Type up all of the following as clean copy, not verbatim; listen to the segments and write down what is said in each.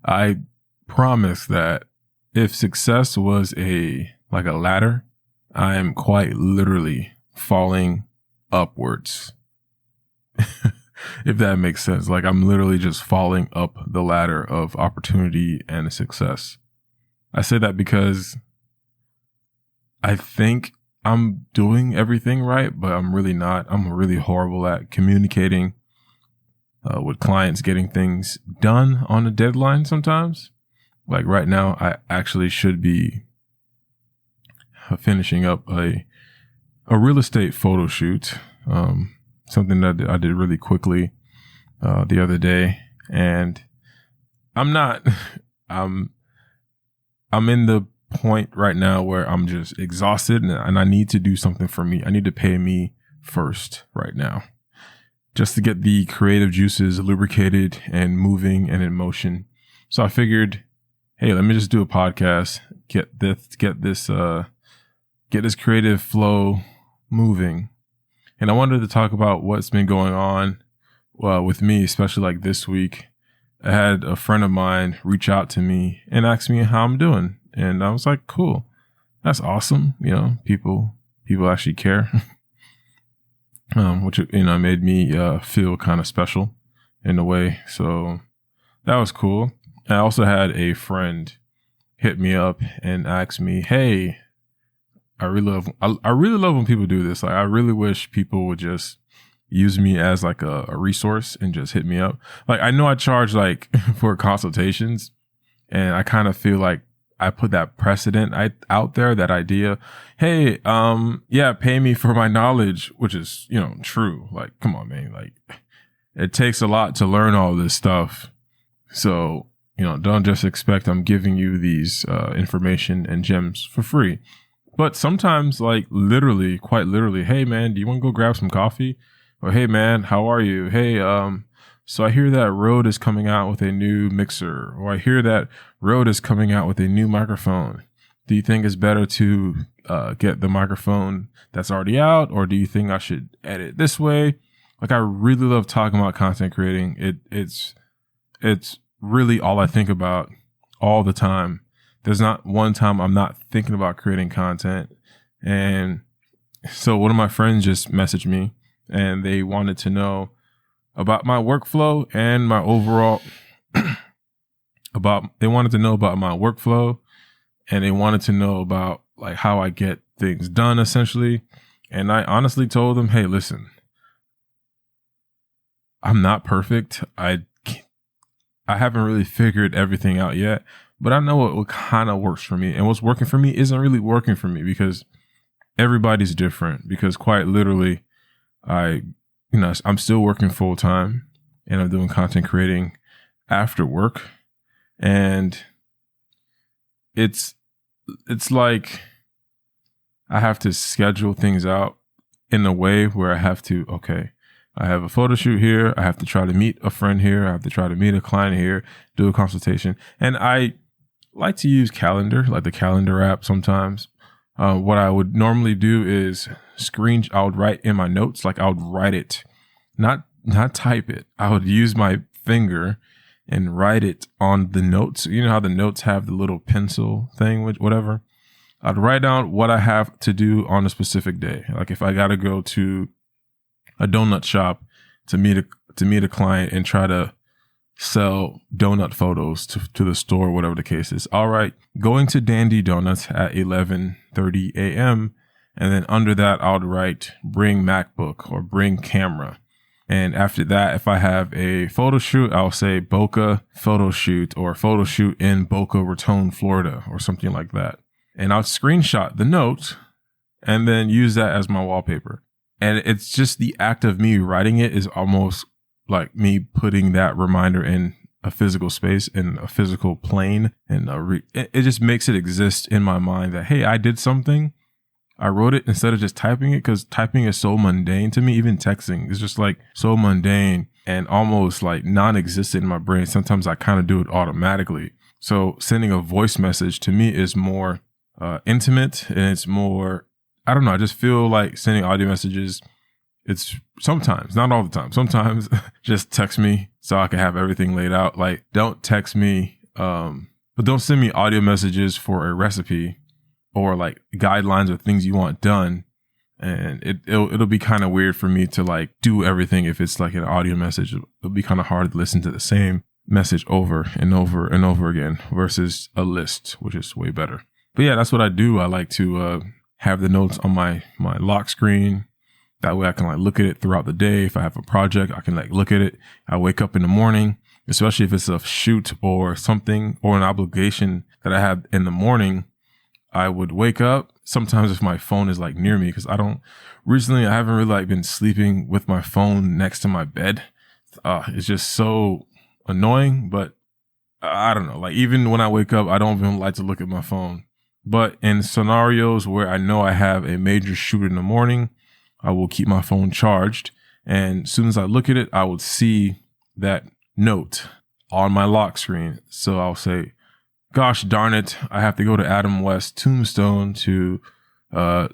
I promise that if success was a ladder, I am quite literally falling upwards. If that makes sense. Like I'm literally just falling up the ladder of opportunity and success. I say that because I think I'm doing everything right, but I'm really not. I'm really horrible at communicating with clients, getting things done on a deadline sometimes. Like right now, I actually should be finishing up a real estate photo shoot, something that I did really quickly the other day, and I'm not. I'm in the point right now where I'm just exhausted, and I need to do something for me. I need to pay me first right now, just to get the creative juices lubricated and moving and in motion. So I figured, hey, let me just do a podcast, get this creative flow moving. And I wanted to talk about what's been going on with me, especially like this week. I had a friend of mine reach out to me and ask me how I'm doing. And I was like, cool, that's awesome. You know, people actually care, which, made me feel kind of special in a way. So that was cool. I also had a friend hit me up and ask me, hey, I really love when people do this. Like, I really wish people would just use me as like a resource and just hit me up. Like, I know I charge like for consultations, and I kind of feel like I put that precedent out there, that idea. Hey, pay me for my knowledge, which is, true. Like, come on, man. Like, it takes a lot to learn all this stuff. So, don't just expect I'm giving you these information and gems for free. But sometimes, like literally, quite literally, hey man, do you want to go grab some coffee? Or hey man, how are you? Hey, so I hear that Rode is coming out with a new mixer, or I hear that Rode is coming out with a new microphone. Do you think it's better to get the microphone that's already out, or do you think I should edit this way? Like, I really love talking about content creating. It's really all I think about all the time. There's not one time I'm not thinking about creating content. And so one of my friends just messaged me, and they wanted to know about my workflow and my overall they wanted to know about my workflow, and they wanted to know about like how I get things done essentially. And I honestly told them, hey, listen, I'm not perfect. I haven't really figured everything out yet, but I know what kind of works for me, and what's working for me isn't really working for me, because everybody's different. Because quite literally, I'm still working full time, and I'm doing content creating after work, and it's like I have to schedule things out in a way where I have to, okay, I have a photo shoot here, I have to try to meet a friend here, I have to try to meet a client here, do a consultation. And I like to use Calendar, like the Calendar app sometimes. What I would normally do is I would write in my notes, like I would write it, not type it. I would use my finger and write it on the notes. You know how the notes have the little pencil thing, whatever. I'd write down what I have to do on a specific day. Like if I got to go to a donut shop to meet a client and try to sell donut photos to the store, whatever the case is. All right, going to Dandy Donuts at 11:30 a.m. And then under that, I would write bring MacBook or bring camera. And after that, if I have a photo shoot, I'll say Boca photo shoot, or photo shoot in Boca Raton, Florida, or something like that. And I'll screenshot the note and then use that as my wallpaper. And it's just the act of me writing it is almost like me putting that reminder in a physical space, in a physical plane. And it just makes it exist in my mind that, hey, I did something. I wrote it instead of just typing it, because typing is so mundane to me. Even texting is just like so mundane and almost like non-existent in my brain. Sometimes I kind of do it automatically. So sending a voice message to me is more intimate, and it's more, I don't know, I just feel like sending audio messages, it's sometimes, not all the time, sometimes just text me so I can have everything laid out. Like, don't text me But don't send me audio messages for a recipe or like guidelines or things you want done. And it'll be kind of weird for me to like do everything if it's like an audio message. It'll be kind of hard to listen to the same message over and over and over again versus a list, which is way better. But yeah, that's what I do. I like to have the notes on my lock screen. That way I can like look at it throughout the day. If I have a project, I can like look at it. I wake up in the morning, especially if it's a shoot or something or an obligation that I have in the morning. I would wake up sometimes if my phone is like near me, because recently I haven't really like been sleeping with my phone next to my bed. It's just so annoying, but I don't know. Like even when I wake up, I don't even like to look at my phone. But in scenarios where I know I have a major shoot in the morning, I will keep my phone charged. And as soon as I look at it, I would see that note on my lock screen. So I'll say, gosh darn it, I have to go to Adam West Tombstone to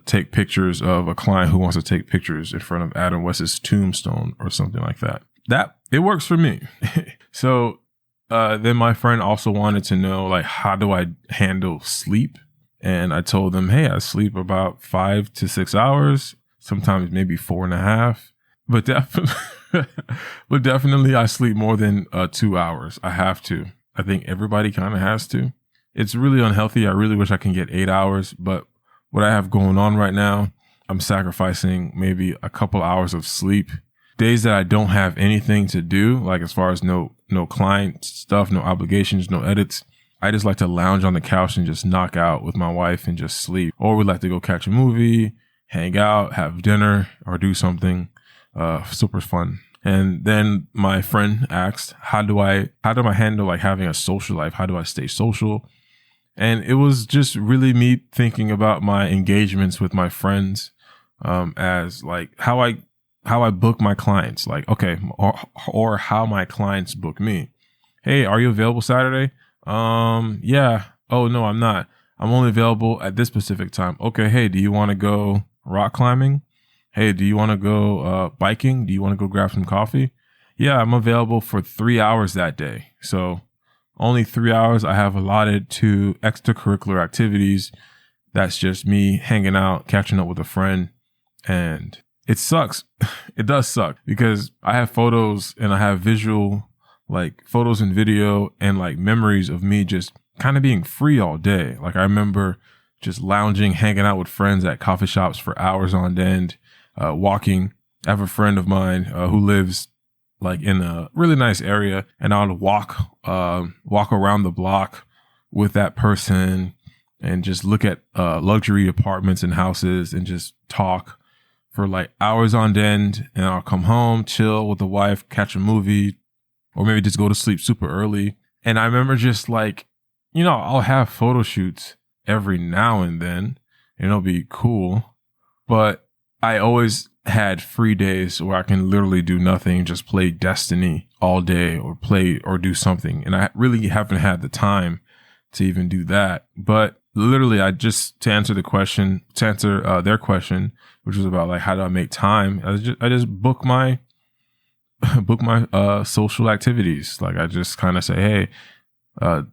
take pictures of a client who wants to take pictures in front of Adam West's tombstone or something like that. It works for me. So then my friend also wanted to know, like, how do I handle sleep? And I told them, hey, I sleep about 5 to 6 hours, sometimes maybe 4.5. But definitely I sleep more than 2 hours. I have to. I think everybody kind of has to. It's really unhealthy. I really wish I can get 8 hours. But what I have going on right now, I'm sacrificing maybe a couple hours of sleep. Days that I don't have anything to do, like as far as no client stuff, no obligations, no edits, I just like to lounge on the couch and just knock out with my wife and just sleep. Or we like to go catch a movie, hang out, have dinner, or do something super fun. And then my friend asked, how do I handle like having a social life? How do I stay social? And it was just really me thinking about my engagements with my friends, as like how I book my clients, like, okay, or how my clients book me. Hey, are you available Saturday? Yeah. Oh, no, I'm not. I'm only available at this specific time. Okay. Hey, do you want to go rock climbing? Hey, do you want to go biking? Do you want to go grab some coffee? Yeah, I'm available for 3 hours that day. So only 3 hours I have allotted to extracurricular activities. That's just me hanging out, catching up with a friend. And it sucks. It does suck because I have photos and I have visual, like photos and video and like memories of me just kind of being free all day. Like I remember just lounging, hanging out with friends at coffee shops for hours on end, walking. I have a friend of mine who lives like in a really nice area, and I would walk around the block with that person and just look at luxury apartments and houses and just talk for like hours on end. And I'll come home, chill with the wife, catch a movie, or maybe just go to sleep super early. And I remember just like, I'll have photo shoots every now and then, and it'll be cool. But I always had free days where I can literally do nothing, just play Destiny all day or play or do something. And I really haven't had the time to even do that. But literally, to answer their question, which was about like, how do I make time? I just book my social activities. Like I just kind of say, hey, I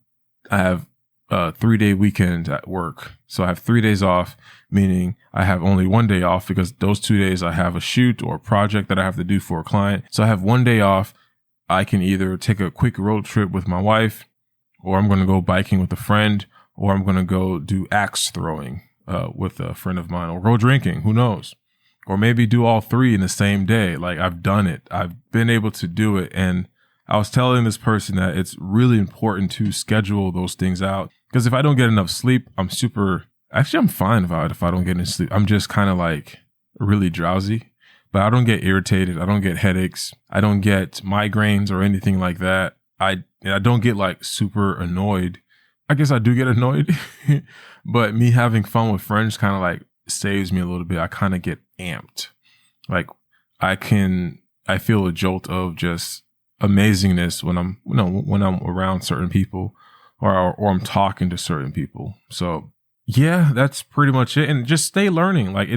have a 3-day weekend at work. So I have 3 days off, meaning I have only 1 day off because those 2 days I have a shoot or a project that I have to do for a client. So I have 1 day off. I can either take a quick road trip with my wife, or I'm going to go biking with a friend, or I'm going to go do axe throwing with a friend of mine, or go drinking. Who knows? Or maybe do all three in the same day. Like I've done it. I've been able to do it. And I was telling this person that it's really important to schedule those things out. Because if I don't get enough sleep, I'm fine about it if I don't get any sleep. I'm just kind of like really drowsy, but I don't get irritated. I don't get headaches. I don't get migraines or anything like that. I don't get like super annoyed. I guess I do get annoyed, but me having fun with friends kind of like saves me a little bit. I kind of get amped. Like I feel a jolt of just amazingness when I'm around certain people or I'm talking to certain people. So yeah, that's pretty much it. And just stay learning. Like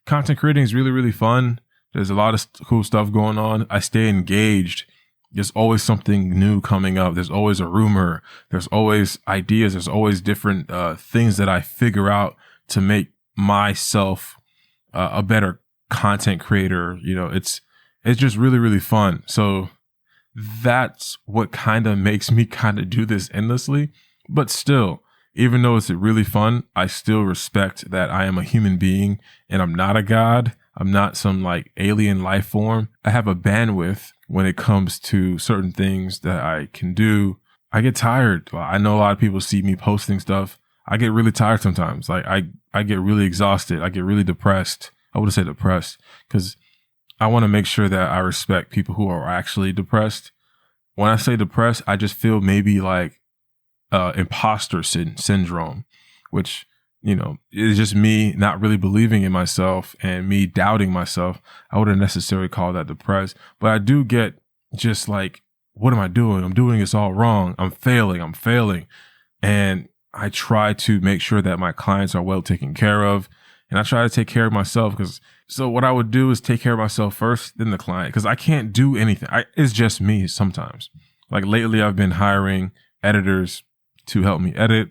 content creating is really, really fun. There's a lot of cool stuff going on. I stay engaged there's always something new coming up. There's always a rumor. There's always ideas. There's always different things that I figure out to make myself a better content creator. You know, it's just really, really fun. So that's what kind of makes me kind of do this endlessly. But still, even though it's really fun, I still respect that I am a human being and I'm not a god. I'm not some like alien life form. I have a bandwidth when it comes to certain things that I can do. I get tired. I know a lot of people see me posting stuff. I get really tired sometimes. Like I get really exhausted. I get really depressed. I would say depressed because I want to make sure that I respect people who are actually depressed. When I say depressed, I just feel maybe like imposter syndrome, which, you know, is just me not really believing in myself and me doubting myself. I wouldn't necessarily call that depressed, but I do get just like, what am I doing? I'm doing this all wrong. I'm failing. And I try to make sure that my clients are well taken care of. And I try to take care of myself so what I would do is take care of myself first, then the client, because I can't do anything. It's just me sometimes. Like lately, I've been hiring editors to help me edit.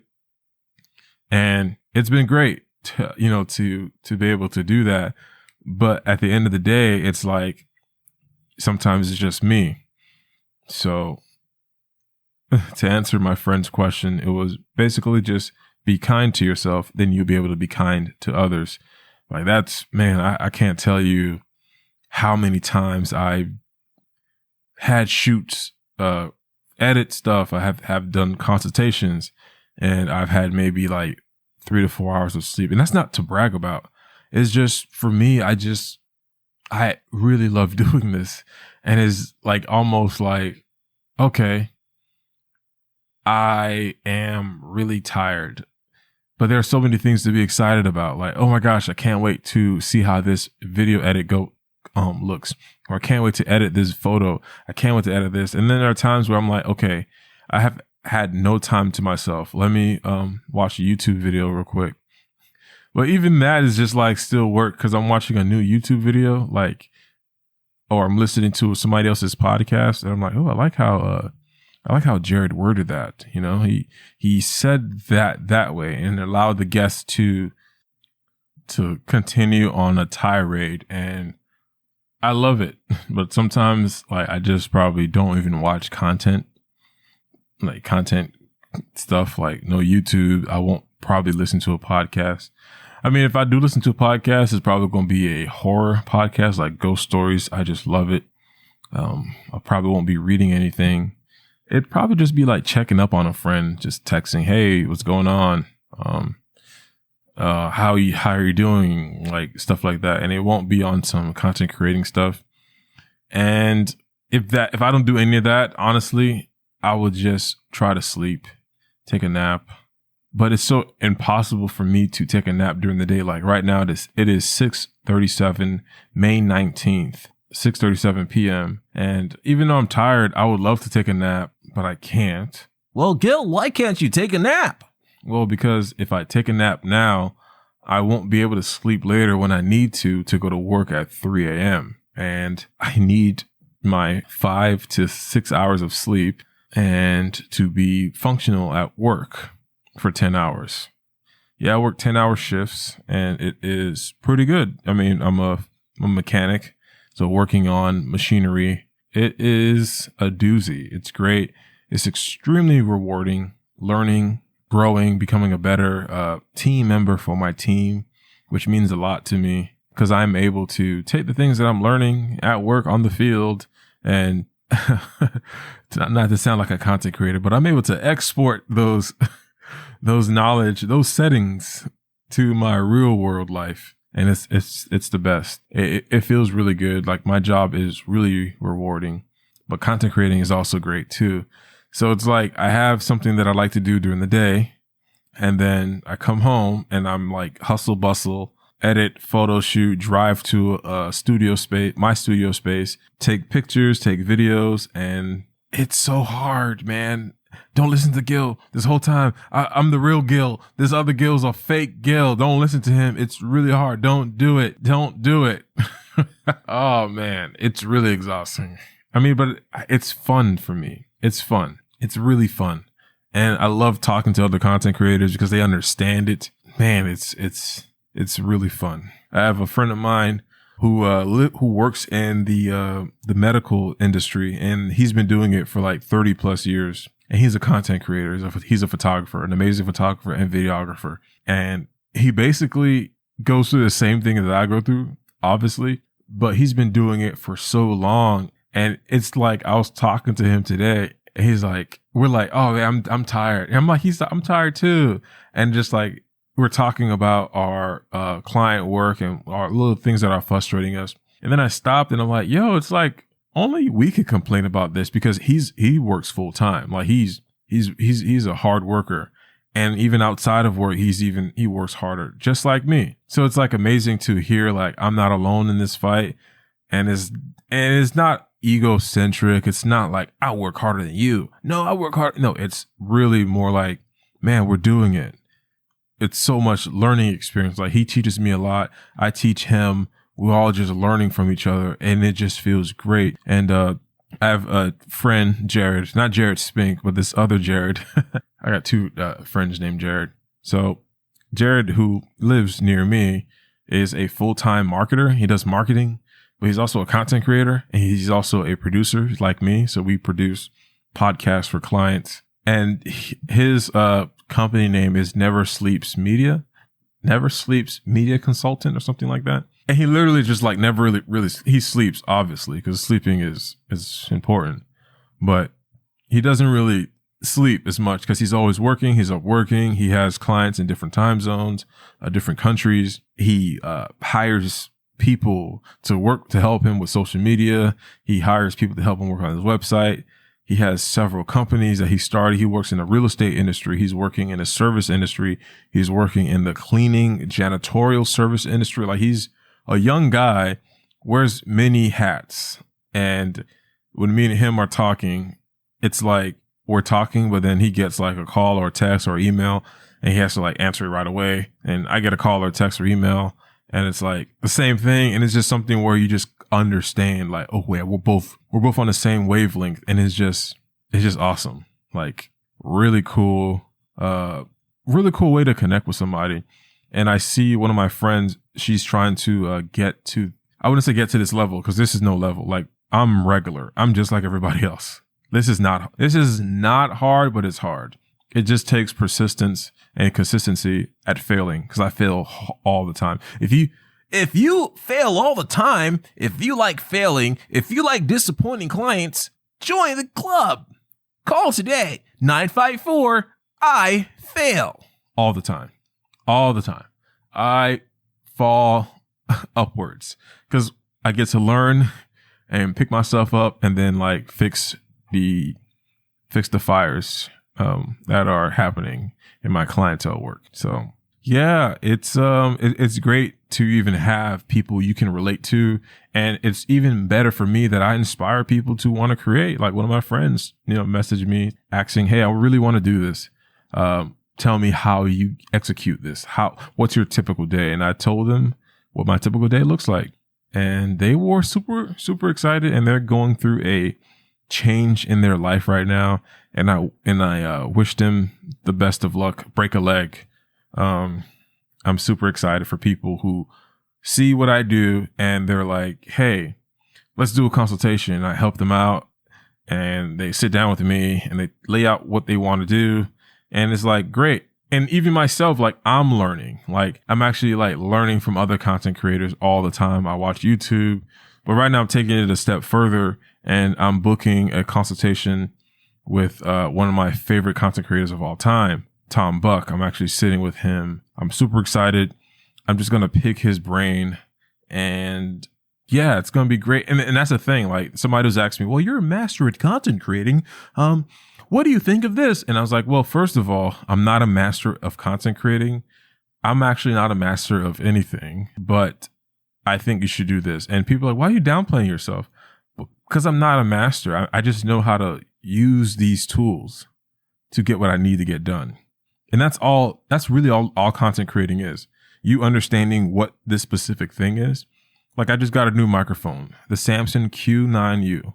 And it's been great to be able to do that. But at the end of the day, it's like sometimes it's just me. So to answer my friend's question, it was basically just be kind to yourself, then you'll be able to be kind to others. Like that's, man, I can't tell you how many times I had shoots, edit stuff. I have done consultations and I've had maybe like 3 to 4 hours of sleep. And that's not to brag about. It's just for me, I really love doing this. And it's like almost like, okay, I am really tired, but there are so many things to be excited about. Like, oh my gosh, I can't wait to see how this video edit looks, or I can't wait to edit this photo. I can't wait to edit this. And then there are times where I'm like, okay, I have had no time to myself. Let me watch a YouTube video real quick. But even that is just like still work because I'm watching a new YouTube video, like, or I'm listening to somebody else's podcast, and I'm like, oh, I like how Jared worded that. You know, he said that way and allowed the guest to continue on a tirade, and I love it. But sometimes, like, I just probably don't even watch content stuff, like no YouTube. I won't probably listen to a podcast. I mean, if I do listen to a podcast, it's probably going to be a horror podcast, like ghost stories. I just love it. I probably won't be reading anything. It'd probably just be like checking up on a friend, just texting, hey, what's going on? How are you doing? Like stuff like that. And it won't be on some content creating stuff. And if I don't do any of that, honestly, I would just try to sleep, take a nap. But it's so impossible for me to take a nap during the day. Like right now, it is 6:37, May 19th, 6:37 p.m. And even though I'm tired, I would love to take a nap, but I can't. Well, Gil, why can't you take a nap? Well, because if I take a nap now, I won't be able to sleep later when I need to go to work at 3 a.m. And I need my 5 to 6 hours of sleep and to be functional at work for 10 hours. Yeah, I work 10-hour shifts and it is pretty good. I mean, I'm a mechanic, so working on machinery, it is a doozy. It's great. It's extremely rewarding, learning, growing, becoming a better team member for my team, which means a lot to me because I'm able to take the things that I'm learning at work on the field and not to sound like a content creator, but I'm able to export those knowledge, those settings to my real world life. And it's the best. It feels really good. Like my job is really rewarding, but content creating is also great too. So it's like I have something that I like to do during the day, and then I come home and I'm like hustle bustle, edit, photo shoot, drive to a studio space, my studio space, take pictures, take videos, and it's so hard, man. Don't listen to Gil this whole time. I'm the real Gil. This other Gil's a fake Gil. Don't listen to him. It's really hard. Don't do it. Don't do it. Oh man, it's really exhausting. I mean, but it's fun for me. It's fun. It's really fun. And I love talking to other content creators because they understand it. Man, it's really fun. I have a friend of mine who works in the medical industry, and he's been doing it for like 30 plus years. And he's a content creator. He's a photographer, an amazing photographer and videographer. And he basically goes through the same thing that I go through, obviously, but he's been doing it for so long. And it's like, I was talking to him today. And he's like, we're like, oh man, I'm tired. And I'm like, I'm tired too. And just like, we're talking about our client work and our little things that are frustrating us. And then I stopped and I'm like, yo, it's like only we could complain about this because he works full time. Like he's a hard worker. And even outside of work, he works harder, just like me. So it's like amazing to hear like I'm not alone in this fight. And it's not egocentric. It's not like I work harder than you. No, I work hard. No, it's really more like, man, we're doing it. It's so much learning experience. Like he teaches me a lot. I teach him. We're all just learning from each other and it just feels great. And, I have a friend, Jared, not Jared Spink, but this other Jared. I got two friends named Jared. So Jared, who lives near me, is a full-time marketer. He does marketing, but he's also a content creator and he's also a producer like me. So we produce podcasts for clients. And his company name is Never Sleeps Media Consultant or something like that. And he literally just like never really, he sleeps obviously because sleeping is important, but he doesn't really sleep as much because he's always working. He's up working. He has clients in different time zones, different countries. He hires people to work to help him with social media. He hires people to help him work on his website. He has several companies that he started. He works in the real estate industry. He's working in the service industry. He's working in the cleaning, janitorial service industry. Like he's a young guy, wears many hats. And when me and him are talking, it's like we're talking, but then he gets like a call or a text or email and he has to like answer it right away. And I get a call or a text or email and it's like the same thing. And it's just something where you just understand like, oh yeah, we're both on the same wavelength. And it's just awesome. Like really cool way to connect with somebody. And I see one of my friends, she's trying to I wouldn't say get to this level because this is no level. Like I'm regular. I'm just like everybody else. This is not hard, but it's hard. It just takes persistence and consistency at failing because I fail all the time. If you fail all the time, if you like failing, if you like disappointing clients, join the club. Call today, 954-I-FAIL. All the time. I fall upwards because I get to learn and pick myself up and then like fix the fires that are happening in my clientele work. So yeah, it's great to even have people you can relate to. And it's even better for me that I inspire people to want to create. Like one of my friends, messaged me asking, hey, I really want to do this. Tell me how you execute this. What's your typical day? And I told them what my typical day looks like. And they were super, super excited and they're going through a change in their life right now. And I wish them the best of luck. Break a leg. I'm super excited for people who see what I do and they're like, hey, let's do a consultation. And I help them out and they sit down with me and they lay out what they want to do. And it's like, great. And even myself, like I'm learning, like I'm actually like learning from other content creators all the time. I watch YouTube, but right now I'm taking it a step further and I'm booking a consultation with one of my favorite content creators of all time, Tom Buck. I'm actually sitting with him. I'm super excited. I'm just going to pick his brain and yeah, it's going to be great. And that's the thing. Like somebody was asking me, well, you're a master at content creating. What do you think of this? And I was like, well, first of all, I'm not a master of content creating. I'm actually not a master of anything, but I think you should do this. And people are like, why are you downplaying yourself? Because I'm not a master. I just know how to use these tools to get what I need to get done. And that's really all content creating is. You understanding what this specific thing is. Like I just got a new microphone, the Samson Q9U.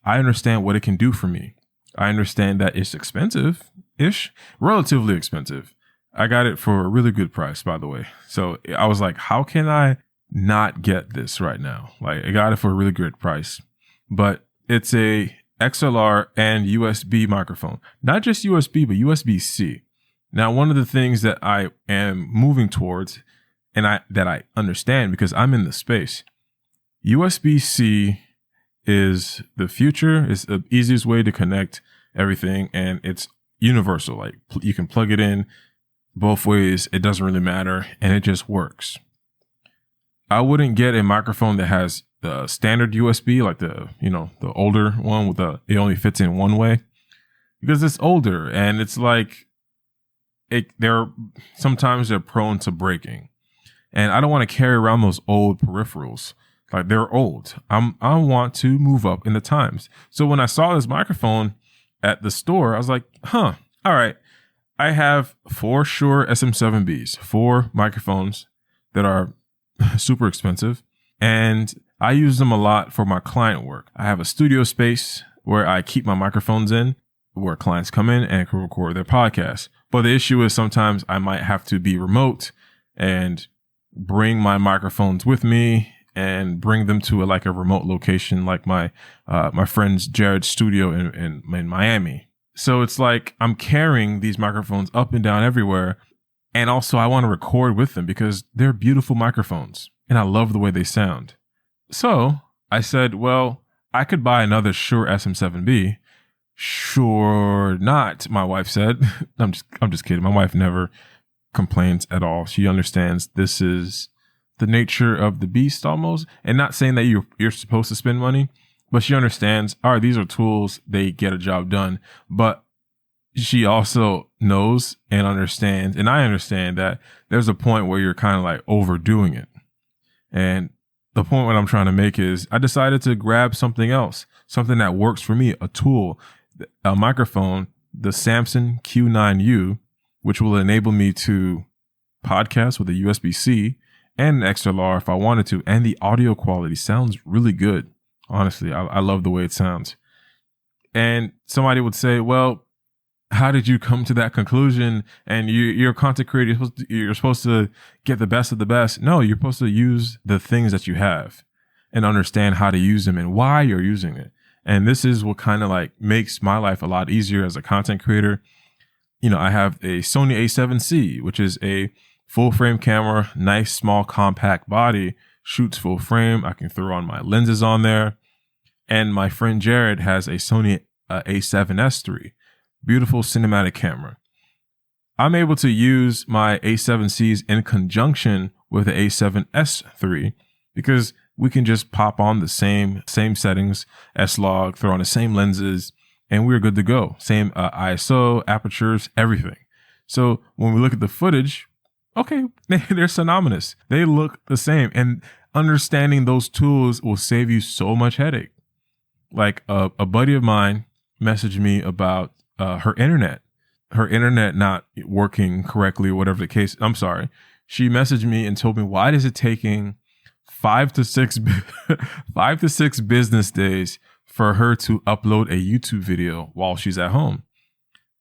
I understand what it can do for me. I understand that it's expensive-ish, relatively expensive. I got it for a really good price, by the way. So I was like, how can I not get this right now? Like, I got it for a really good price, but it's a XLR and USB microphone, not just USB, but USB-C. Now, one of the things that I am moving towards and that I understand because I'm in the space, USB-C is the future. It's the easiest way to connect everything, and it's universal. Like, you can plug it in both ways. It doesn't really matter, and it just works. I wouldn't get a microphone that has the standard USB, like the older one with it only fits in one way, because it's older and it's like sometimes they're prone to breaking, and I don't want to carry around those old peripherals. Like, they're old. I want to move up in the times. So when I saw this microphone at the store, I was like, all right. I have 4 Shure SM7Bs, 4 microphones that are super expensive, and I use them a lot for my client work. I have a studio space where I keep my microphones in, where clients come in and can record their podcasts. But the issue is sometimes I might have to be remote and bring my microphones with me and bring them to a remote location, like my friend's Jared's studio in Miami. So it's like I'm carrying these microphones up and down everywhere. And also I want to record with them because they're beautiful microphones and I love the way they sound. So I said, well, I could buy another Shure SM7B. Sure not, my wife said. I'm just kidding. My wife never complains at all. She understands this is the nature of the beast almost. And not saying that you're supposed to spend money, but she understands, all right, these are tools, they get a job done. But she also knows and understands, and I understand that there's a point where you're kind of like overdoing it. And the point what I'm trying to make is I decided to grab something else, something that works for me, a tool, a microphone, the Samson Q9U, which will enable me to podcast with a USB-C and an XLR if I wanted to. And the audio quality sounds really good. Honestly, I love the way it sounds. And somebody would say, well, how did you come to that conclusion? And you're a content creator, you're supposed to get the best of the best. No, you're supposed to use the things that you have and understand how to use them and why you're using it. And this is what kind of like makes my life a lot easier as a content creator. You know, I have a Sony A7C, which is a full frame camera, nice, small, compact body, shoots full frame. I can throw on my lenses on there. And my friend Jared has a Sony A7S III, beautiful cinematic camera. I'm able to use my A7Cs in conjunction with the A7S III because we can just pop on the same settings, S-Log, throw on the same lenses, and we're good to go. Same ISO, apertures, everything. So when we look at the footage, okay, they're synonymous. They look the same. And understanding those tools will save you so much headache. Like a buddy of mine messaged me about her internet not working correctly or whatever the case. I'm sorry. She messaged me and told me, why is it taking 5 to 6 business days for her to upload a YouTube video while she's at home?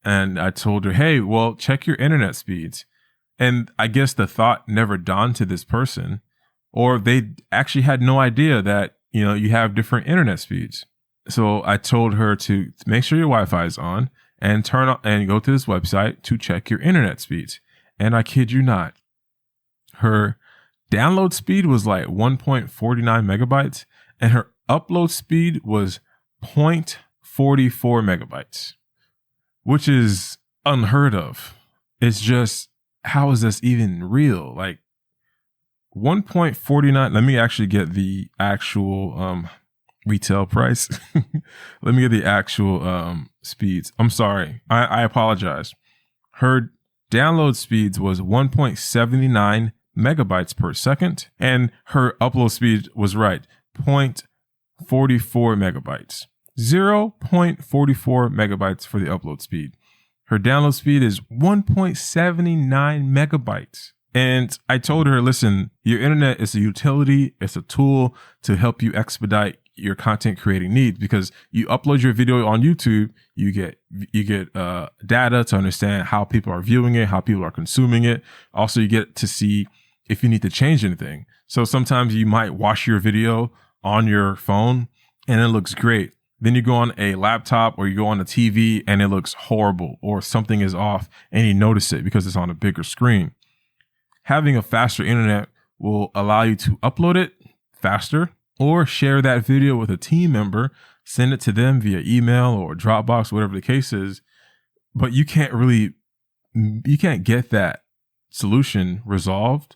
And I told her, hey, well, check your internet speeds. And I guess the thought never dawned to this person, or they actually had no idea that, you know, you have different internet speeds. So I told her to make sure your Wi-Fi is on and turn on and go to this website to check your internet speeds. And I kid you not, her download speed was like 1.49 megabytes and her upload speed was 0.44 megabytes, which is unheard of. It's just, how is this even real? Like 1.49. Let me actually get the actual retail price. Let me get the actual speeds. I'm sorry. I apologize. Her download speeds was 1.79 megabytes per second, and her upload speed was right, 0.44 megabytes. 0.44 megabytes for the upload speed. Her download speed is 1.79 megabytes. And I told her, listen, your internet is a utility. It's a tool to help you expedite your content creating needs, because you upload your video on YouTube, you get data to understand how people are viewing it, how people are consuming it. Also, you get to see if you need to change anything. So sometimes you might watch your video on your phone and it looks great. Then you go on a laptop or you go on a TV and it looks horrible, or something is off and you notice it because it's on a bigger screen. Having a faster internet will allow you to upload it faster, or share that video with a team member, send it to them via email or Dropbox, whatever the case is. But you can't get that solution resolved.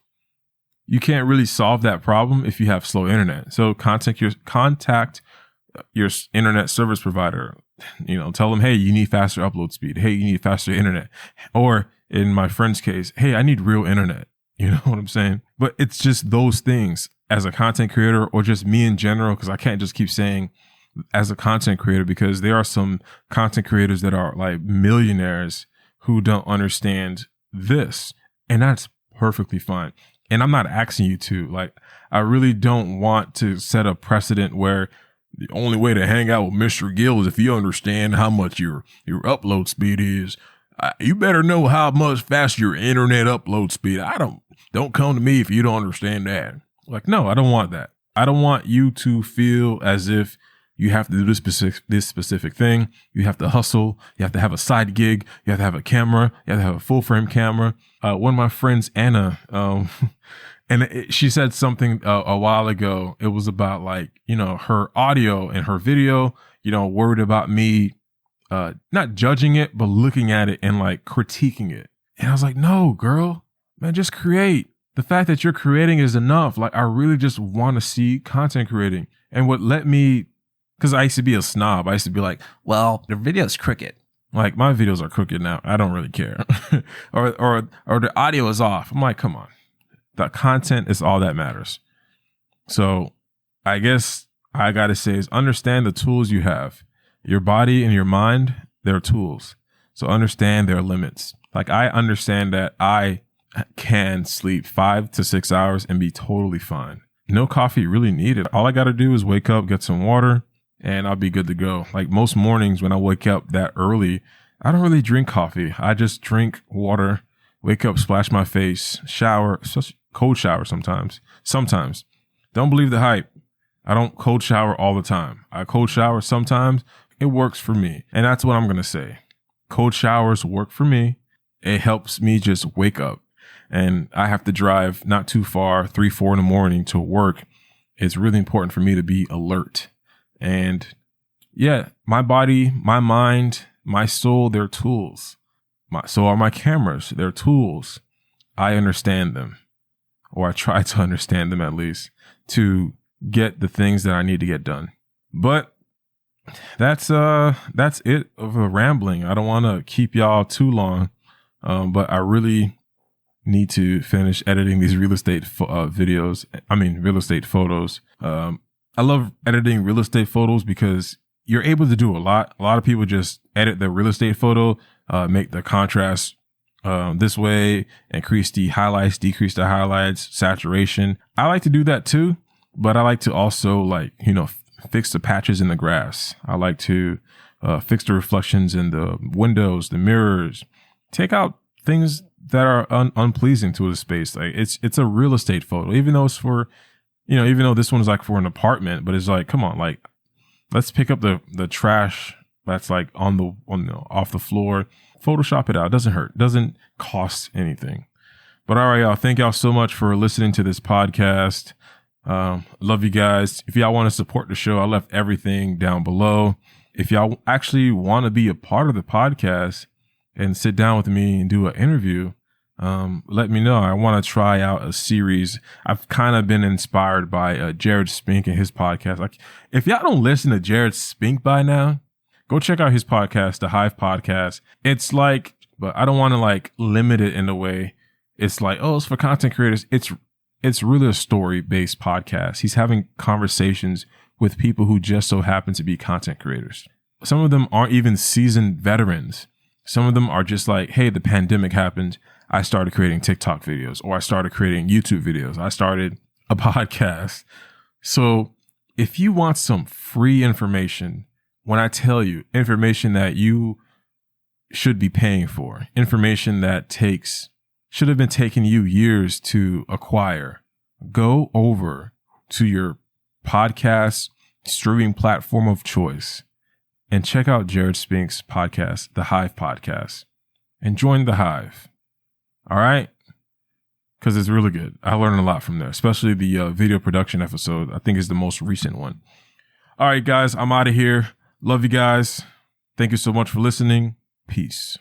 You can't really solve that problem if you have slow internet. So contact your internet service provider. Tell them, hey, you need faster upload speed. Hey, you need faster internet. Or in my friend's case, hey, I need real internet. You know what I'm saying? But it's just those things as a content creator, or just me in general, because I can't just keep saying as a content creator, because there are some content creators that are like millionaires who don't understand this. And that's perfectly fine. And I'm not asking you to. Like, I really don't want to set a precedent where the only way to hang out with Mr. Gill is if you understand how much your upload speed is. You better know how much faster your internet upload speed. Don't come to me if you don't understand that. Like, no, I don't want that. I don't want you to feel as if you have to do this specific thing. You have to hustle. You have to have a side gig. You have to have a camera. You have to have a full frame camera. One of my friends, Anna, she said something a while ago. It was about her audio and her video, worried about me not judging it, but looking at it and like critiquing it. And I was like, no, girl, man, just create. The fact that you're creating is enough. Like, I really just want to see content creating. And what let me, because I used to be a snob. I used to be like, well, the video's crooked. Like, my videos are crooked now. I don't really care. or the audio is off. I'm like, come on. The content is all that matters. So I guess I got to say is understand the tools you have. Your body and your mind, they're tools. So understand their limits. Like, I understand that I can sleep 5 to 6 hours and be totally fine. No coffee really needed. All I got to do is wake up, get some water, and I'll be good to go. Like, most mornings when I wake up that early, I don't really drink coffee. I just drink water, wake up, splash my face, shower, cold shower sometimes. Don't believe the hype. I don't cold shower all the time. I cold shower sometimes. It works for me. And that's what I'm going to say. Cold showers work for me. It helps me just wake up. And I have to drive not too far, 3-4 in the morning to work. It's really important for me to be alert. And yeah, my body, my mind, my soul, they're tools. So are my cameras. They're tools. I understand them, or I try to understand them at least, to get the things that I need to get done. But that's it of the rambling. I don't want to keep y'all too long, but I really need to finish editing these real estate photos. I love editing real estate photos because you're able to do a lot. A lot of people just edit the real estate photo, make the contrast this way, increase the highlights, decrease the highlights, saturation. I like to do that too, but I like to also fix the patches in the grass. I like to fix the reflections in the windows, the mirrors, take out things that are unpleasing to the space. Like, it's a real estate photo, even though it's for, even though this one is like for an apartment, but it's like, come on, like, let's pick up the trash that's like off the floor, Photoshop it out. It doesn't hurt. It doesn't cost anything. But all right, y'all, thank y'all so much for listening to this podcast. Love you guys. If y'all want to support the show, I left everything down below. If y'all actually want to be a part of the podcast and sit down with me and do an interview, let me know. I want to try out a series. I've kind of been inspired by Jared Spink and his podcast. Like, if y'all don't listen to Jared Spink by now, go check out his podcast, The Hive Podcast. It's like, but I don't want to limit it in a way. It's like, oh, it's for content creators. It's really a story-based podcast. He's having conversations with people who just so happen to be content creators. Some of them aren't even seasoned veterans. Some of them are just like, hey, the pandemic happened. I started creating TikTok videos, or I started creating YouTube videos. I started a podcast. So if you want some free information, when I tell you information that you should be paying for, information that should have been taking you years to acquire, go over to your podcast streaming platform of choice and check out Jared Spink's podcast, The Hive Podcast, and join The Hive. All right? Because it's really good. I learned a lot from there, especially the video production episode. I think is the most recent one. All right, guys, I'm out of here. Love you guys. Thank you so much for listening. Peace.